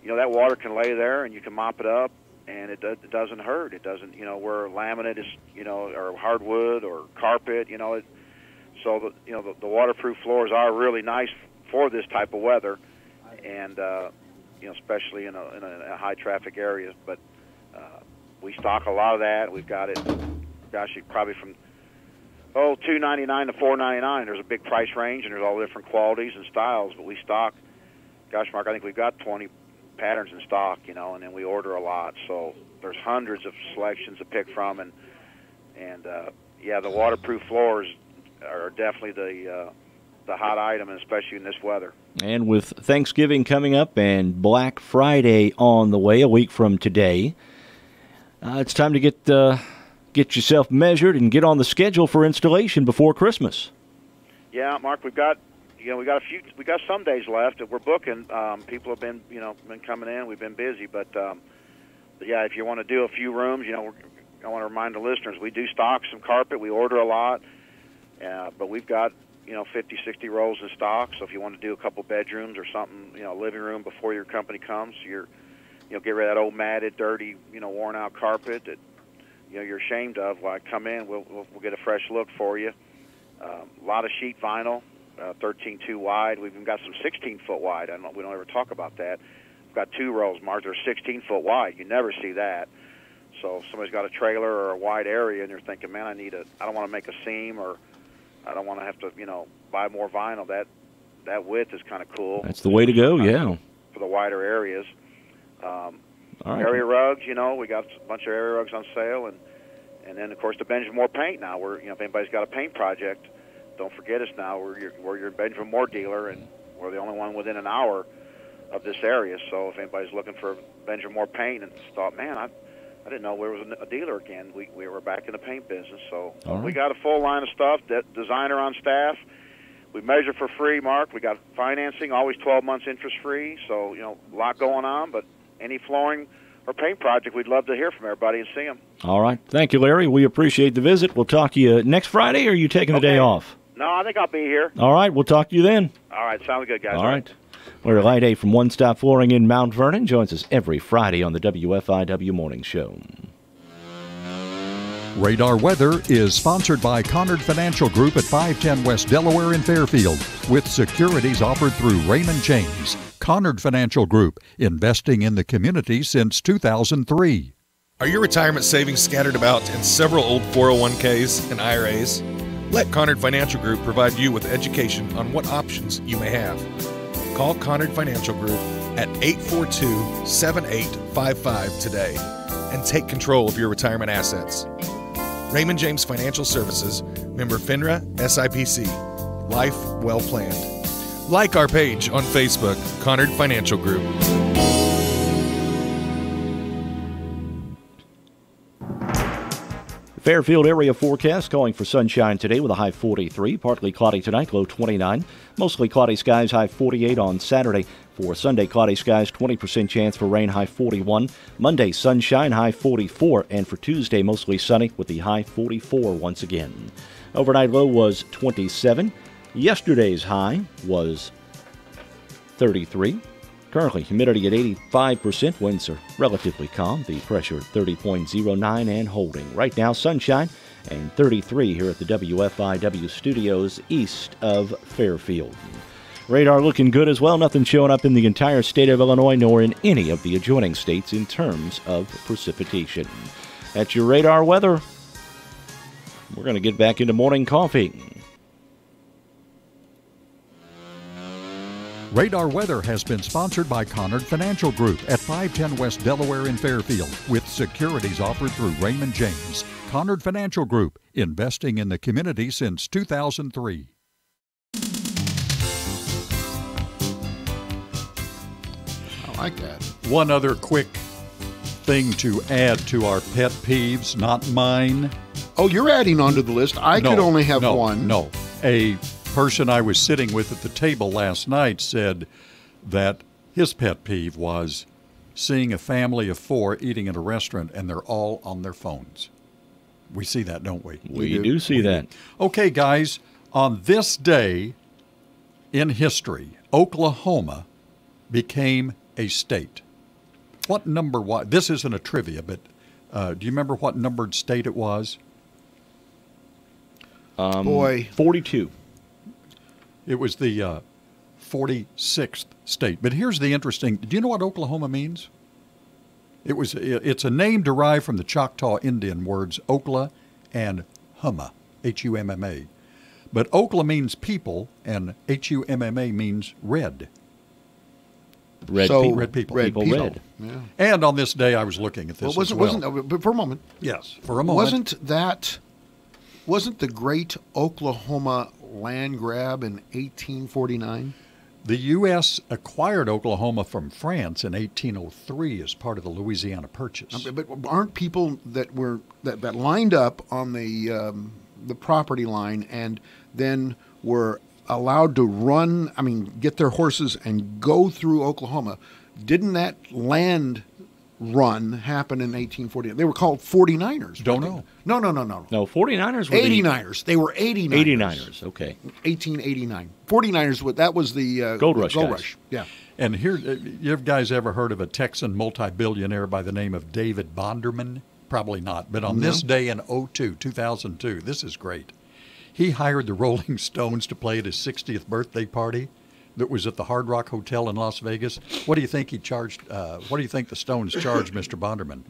that water can lay there and you can mop it up, and it doesn't hurt. It doesn't, where laminate is, or hardwood or carpet, so, the waterproof floors are really nice for this type of weather and, especially in a high-traffic area. But we stock a lot of that. We've got it, probably from $2.99 to $4.99. There's a big price range, and there's all different qualities and styles. But we stock, Mark, I think we've got 20 patterns in stock, and then we order a lot. So there's hundreds of selections to pick from, and yeah, the waterproof floors are definitely the hot item, especially in this weather. And with Thanksgiving coming up and Black Friday on the way a week from today, it's time to get yourself measured and get on the schedule for installation before Christmas. Yeah, Mark, we got some days left that we're booking. People have been coming in. We've been busy, but yeah, if you want to do a few rooms, I want to remind the listeners we do stock some carpet. We order a lot, but we've got 50, 60 rolls in stock. So if you want to do a couple bedrooms or something, living room before your company comes, get rid of that old matted, dirty, worn out carpet that you're ashamed of. When I come in, we'll get a fresh look for you. A lot of sheet vinyl, 13.2 wide. We've even got some 16-foot wide. We don't ever talk about that. We've got 2 rows, Mark. They're 16-foot wide. You never see that. So if somebody's got a trailer or a wide area and they're thinking, man, I don't want to make a seam, or I don't want to have to, buy more vinyl. That width is kind of cool. That's the way to go, yeah. For the wider areas. All right. Area rugs, we got a bunch of area rugs on sale, and then of course the Benjamin Moore paint. Now if anybody's got a paint project, don't forget us now. We're your Benjamin Moore dealer, and we're the only one within an hour of this area. So if anybody's looking for Benjamin Moore paint and thought, man, I didn't know there was a dealer again. We were back in the paint business, so we got a full line of stuff. Designer on staff. We measure for free, Mark. We got financing, always 12 months interest free. So a lot going on, but any flooring or paint project, we'd love to hear from everybody and see them. All right. Thank you, Larry. We appreciate the visit. We'll talk to you next Friday, or are you taking the day off? No, I think I'll be here. All right. We'll talk to you then. All right. Sounds good, guys. All right. Larry Lyday from One Stop Flooring in Mount Vernon joins us every Friday on the WFIW Morning Show. Radar Weather is sponsored by Conard Financial Group at 510 West Delaware in Fairfield, with securities offered through Raymond James. Conard Financial Group, investing in the community since 2003. Are your retirement savings scattered about in several old 401ks and IRAs? Let Conard Financial Group provide you with education on what options you may have. Call Conard Financial Group at 842-7855 today and take control of your retirement assets. Raymond James Financial Services, member FINRA, SIPC. Life well planned. Like our page on Facebook, Conard Financial Group. Fairfield area forecast calling for sunshine today with a high 43. Partly cloudy tonight, low 29. Mostly cloudy skies, high 48 on Saturday. For Sunday, cloudy skies, 20% chance for rain, high 41. Monday, sunshine, high 44. And for Tuesday, mostly sunny with the high 44 once again. Overnight low was 27. Yesterday's high was 33. Currently, humidity at 85%. Winds are relatively calm. The pressure at 30.09 and holding. Right now, sunshine and 33 here at the WFIW studios east of Fairfield. Radar looking good as well. Nothing showing up in the entire state of Illinois nor in any of the adjoining states in terms of precipitation. That's your radar weather. We're going to get back into morning coffee. Radar Weather has been sponsored by Conard Financial Group at 510 West Delaware in Fairfield, with securities offered through Raymond James. Conard Financial Group, investing in the community since 2003. I like that. One other quick thing to add to our pet peeves, not mine. Oh, you're adding onto the list. I could only have one. No. A person I was sitting with at the table last night said that his pet peeve was seeing a family of 4 eating at a restaurant and they're all on their phones. We see that, don't we? We do see that. Okay, guys, on this day in history, Oklahoma became a state. What number was? This isn't a trivia, but do you remember what numbered state it was? 42. It was the 46th state. But here's the interesting, do you know what Oklahoma means? It's a name derived from the Choctaw Indian words Okla and Humma, H-U-M-M-A. But Okla means people, and H-U-M-M-A means red. Red people. Red people. Red. Yeah. And on this day, I was looking at this But for a moment. Yes, for a moment. Wasn't the great Oklahoma land grab in 1849? The U.S. acquired Oklahoma from France in 1803 as part of the Louisiana Purchase. But aren't people that lined up on the property line and then were allowed to get their horses and go through Oklahoma? Didn't that land run happen in 1849? They were called 49ers. Don't know. No. No, 49ers were 89ers. They were 89ers. 89ers, okay. 1889. 49ers, that was the Gold Rush. Gold Rush, yeah. And here, you guys ever heard of a Texan multi-billionaire by the name of David Bonderman? Probably not. But on this day in 2002, this is great. He hired the Rolling Stones to play at his 60th birthday party that was at the Hard Rock Hotel in Las Vegas. What do you think he charged? What do you think the Stones charged Mr. Bonderman?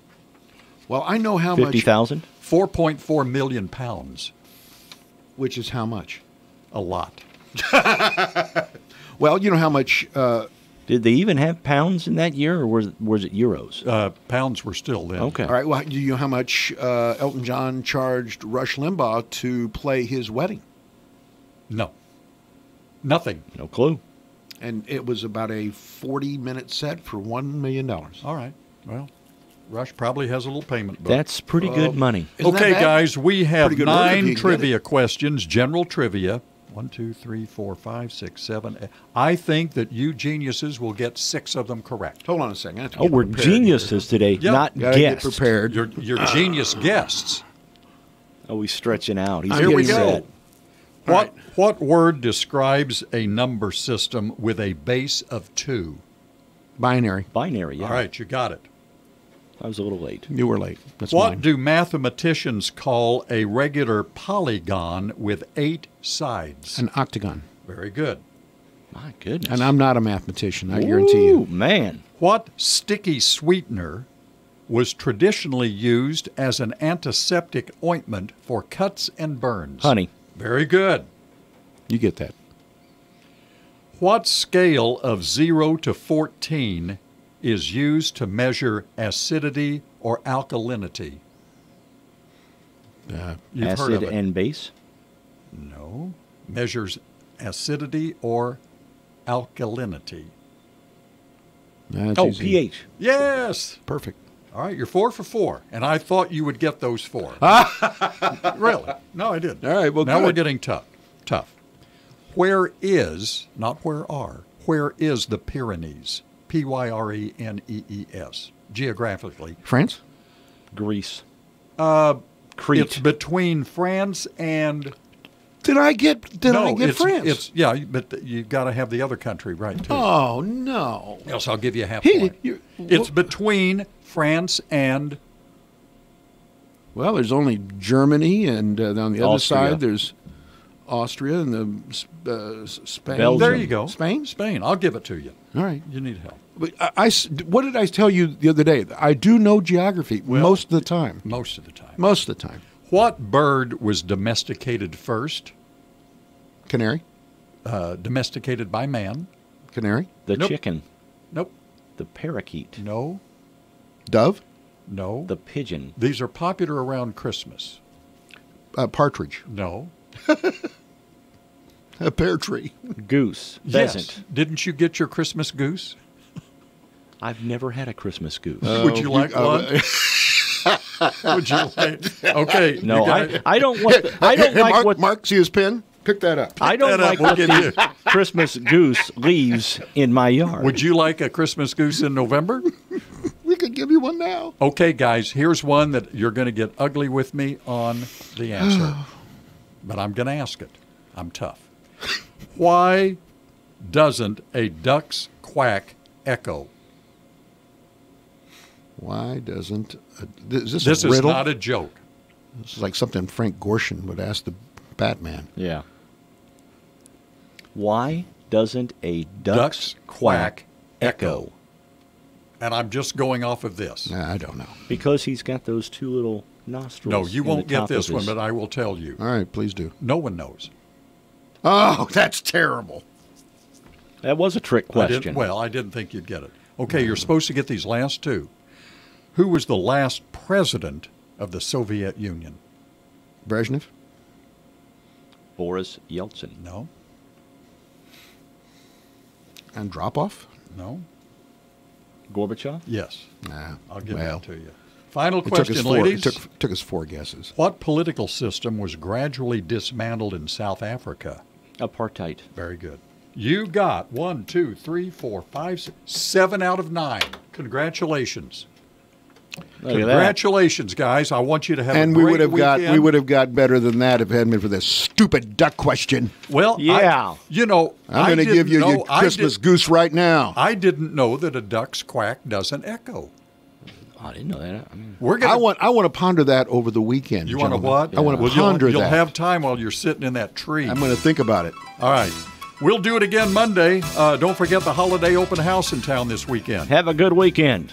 Well, I know how 50,000? 4.4 million pounds. Which is how much? A lot. Well, you know how much... Did they even have pounds in that year, or was it euros? Pounds were still then. Okay. All right, well, do you know how much Elton John charged Rush Limbaugh to play his wedding? No. Nothing. No clue. And it was about a 40-minute set for $1 million. All right. Well, Rush probably has a little payment book. That's pretty good money. Okay, guys, we have 9 trivia questions, general trivia. 1, 2, 3, 4, 5, 6, 7, 8. I think that you geniuses will get 6 of them correct. Hold on a second. I have to Oh, get we're prepared geniuses today, Yep. not Gotta get guests. prepared. You're genius guests. Oh, he's stretching out. He's Here we getting go. set. What word describes a number system with a base of 2? Binary. Binary, yeah. All right, you got it. I was a little late. You were late. That's What mine. do mathematicians call a regular polygon with 8 sides? An octagon. Very good. My goodness. And I'm not a mathematician, I guarantee you. Ooh, man. What sticky sweetener was traditionally used as an antiseptic ointment for cuts and burns? Honey. Very good. You get that. What scale of 0 to 14 is used to measure acidity or alkalinity? You've heard Acid of it. and base? No. Measures acidity or alkalinity. That's Oh, easy. pH. Yes. Perfect. All right, you're 4 for 4, and I thought you would get those 4. Really? No, I didn't. All right, well, now good. we're getting tough. Where is, not where are, where is the Pyrenees? Pyrenees, geographically. France? Greece. Crete. It's between France and... Did I get France? It's yeah, but you've got to have the other country right, too. Oh, no. Else I'll give you a half point. It's between France and... Well, there's only Germany, and on the other Austria. side there's Austria and the Spain. Belgium. There you go. Spain? Spain. I'll give it to you. All right. You need help. But what did I tell you the other day? I do know geography most of the time. Most of the time. Most of the time. What bird was domesticated first? Canary? Domesticated by man? Canary? The Nope. chicken. Nope. The parakeet. No. Dove? No. The pigeon. These are popular around Christmas. Partridge? No. A pear tree? Goose. Pheasant. Yes. Didn't you get your Christmas goose? I've never had a Christmas goose. Would you like one? Would you like? Okay. No, you got it. I don't want. I don't Hey, like Mark, what. Mark, see his pen? Pick that up. I don't that up, like we'll what get the Christmas goose leaves in my yard. Would you like a Christmas goose in November? We could give you one now. Okay, guys, here's one that you're going to get ugly with me on the answer. But I'm going to ask it. I'm tough. Why doesn't a duck's quack echo? Why doesn't... is this This a is riddle? not a joke. This is like something Frank Gorshin would ask the Batman. Yeah. Why doesn't a Duck's duck's quack echo? And I'm just going off of this. I don't know. Because he's got those two little nostrils. No, you in won't the get top this of one, his- but I will tell you. All right, please do. No one knows. Oh, that's terrible. That was a trick question. I didn't think you'd get it. Okay, you're supposed to get these last two. Who was the last president of the Soviet Union? Brezhnev? Boris Yeltsin. No. Andropov? No. Gorbachev? Yes. Nah. I'll give well, that to you. Final it took question, us four, ladies. It took us 4 guesses. What political system was gradually dismantled in South Africa? Apartheid. Very good. You got 1, 2, 3, 4, 5, 6, 7 out of 9. Congratulations. Look at that. Congratulations, guys. I want you to have And a we great would have weekend. we would have got better than that if it hadn't been for this stupid duck question. Well, yeah. I'm going to give you your Christmas goose right now. I didn't know that a duck's quack doesn't echo. I didn't know that. I mean, We're gonna, I want to ponder that over the weekend. You want to gentlemen. what? I want to Well, ponder you'll that. have time while you're sitting in that tree. I'm going to think about it. All right. We'll do it again Monday. Don't forget the holiday open house in town this weekend. have a good weekend.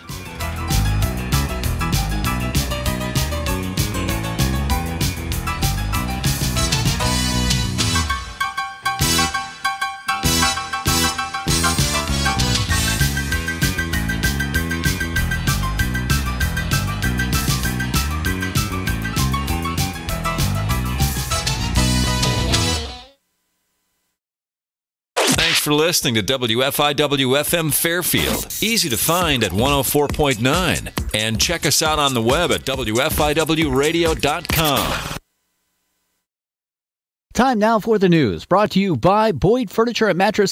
Thanks for listening to WFIW-FM Fairfield. Easy to find at 104.9. And check us out on the web at WFIWradio.com. Time now for the news, brought to you by Boyd Furniture and Mattress